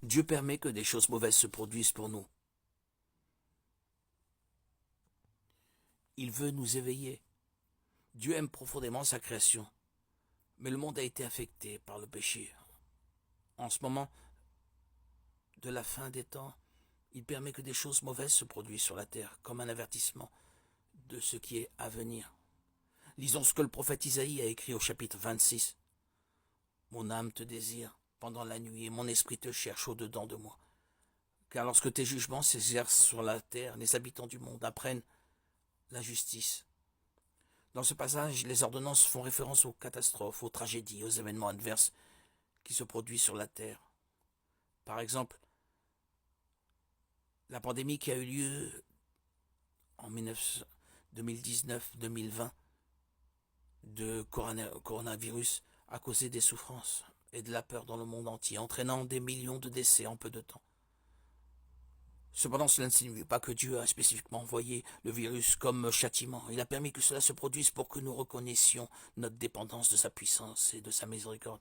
Dieu permet que des choses mauvaises se produisent pour nous. Il veut nous éveiller. Dieu aime profondément sa création. Mais le monde a été affecté par le péché. En ce moment de la fin des temps, il permet que des choses mauvaises se produisent sur la terre, comme un avertissement de ce qui est à venir. Lisons ce que le prophète Isaïe a écrit au chapitre 26. Mon âme te désire pendant la nuit et mon esprit te cherche au-dedans de moi. Car lorsque tes jugements s'exercent sur la terre, les habitants du monde apprennent la justice. Dans ce passage, les ordonnances font référence aux catastrophes, aux tragédies, aux événements adverses qui se produisent sur la terre. Par exemple, la pandémie qui a eu lieu en 2019-2020 de coronavirus a causé des souffrances et de la peur dans le monde entier, entraînant des millions de décès en peu de temps. Cependant, cela ne signifie pas que Dieu a spécifiquement envoyé le virus comme châtiment. Il a permis que cela se produise pour que nous reconnaissions notre dépendance de sa puissance et de sa miséricorde,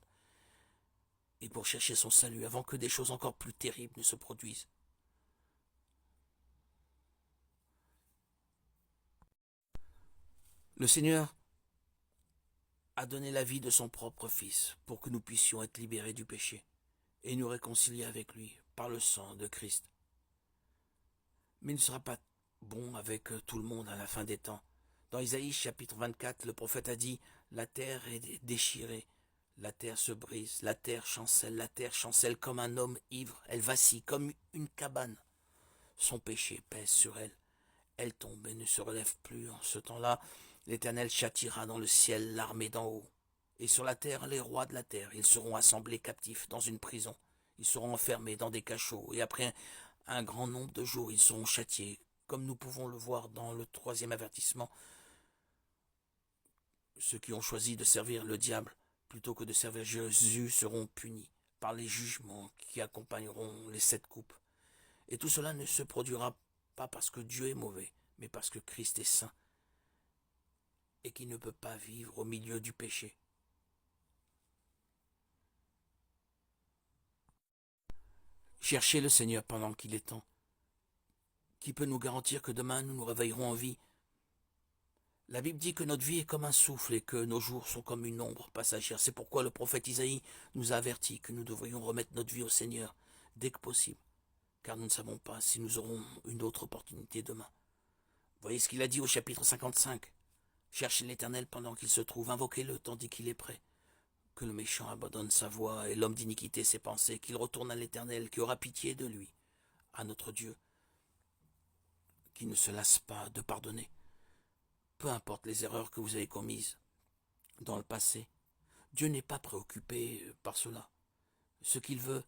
et pour chercher son salut avant que des choses encore plus terribles ne se produisent. Le Seigneur a donné la vie de son propre Fils pour que nous puissions être libérés du péché et nous réconcilier avec lui par le sang de Christ. Mais il ne sera pas bon avec tout le monde à la fin des temps. Dans Isaïe chapitre 24, le prophète a dit « La terre est déchirée, la terre se brise, la terre chancelle comme un homme ivre, elle vacille comme une cabane. Son péché pèse sur elle, elle tombe et ne se relève plus. En ce temps-là, l'Éternel châtiera dans le ciel l'armée d'en haut. Et sur la terre, les rois de la terre, ils seront assemblés captifs dans une prison. Ils seront enfermés dans des cachots, et après un grand nombre de jours, ils seront châtiés, comme nous pouvons le voir dans le 3e avertissement. Ceux qui ont choisi de servir le diable plutôt que de servir Jésus seront punis par les jugements qui accompagneront les 7 coupes. Et tout cela ne se produira pas parce que Dieu est mauvais, mais parce que Christ est saint et qu'il ne peut pas vivre au milieu du péché. Cherchez le Seigneur pendant qu'il est temps. Qui peut nous garantir que demain nous nous réveillerons en vie? La Bible dit que notre vie est comme un souffle et que nos jours sont comme une ombre passagère. C'est pourquoi le prophète Isaïe nous a avertis que nous devrions remettre notre vie au Seigneur dès que possible, car nous ne savons pas si nous aurons une autre opportunité demain. Voyez ce qu'il a dit au chapitre 55. Cherchez l'Éternel pendant qu'il se trouve, invoquez-le tandis qu'il est prêt. Que le méchant abandonne sa voie et l'homme d'iniquité ses pensées, qu'il retourne à l'Éternel, qui aura pitié de lui, à notre Dieu, qui ne se lasse pas de pardonner. Peu importe les erreurs que vous avez commises dans le passé, Dieu n'est pas préoccupé par cela. Ce qu'il veut,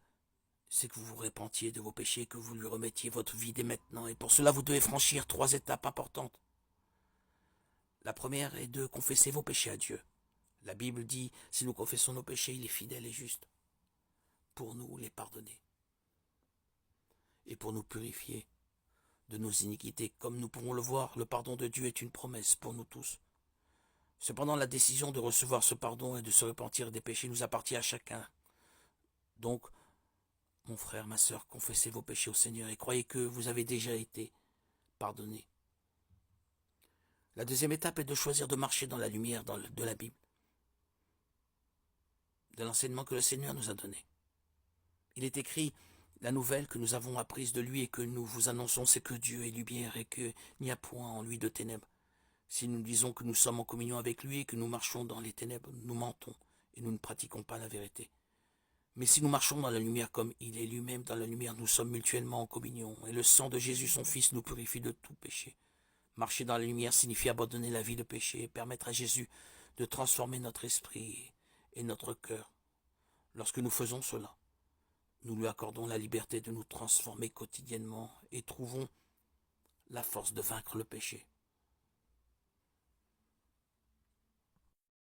c'est que vous vous repentiez de vos péchés, que vous lui remettiez votre vie dès maintenant. Et pour cela, vous devez franchir 3 étapes importantes. La première est de confesser vos péchés à Dieu. La Bible dit, si nous confessons nos péchés, il est fidèle et juste pour nous les pardonner et pour nous purifier de nos iniquités. Comme nous pouvons le voir, le pardon de Dieu est une promesse pour nous tous. Cependant, la décision de recevoir ce pardon et de se repentir des péchés nous appartient à chacun. Donc, mon frère, ma sœur, confessez vos péchés au Seigneur et croyez que vous avez déjà été pardonné. La deuxième étape est de choisir de marcher dans la lumière de la Bible, de l'enseignement que le Seigneur nous a donné. Il est écrit, la nouvelle que nous avons apprise de lui et que nous vous annonçons, c'est que Dieu est lumière et qu'il n'y a point en lui de ténèbres. Si nous disons que nous sommes en communion avec lui et que nous marchons dans les ténèbres, nous mentons et nous ne pratiquons pas la vérité. Mais si nous marchons dans la lumière comme il est lui-même dans la lumière, nous sommes mutuellement en communion, et le sang de Jésus son Fils nous purifie de tout péché. Marcher dans la lumière signifie abandonner la vie de péché et permettre à Jésus de transformer notre esprit et notre cœur. Lorsque nous faisons cela, nous lui accordons la liberté de nous transformer quotidiennement et trouvons la force de vaincre le péché.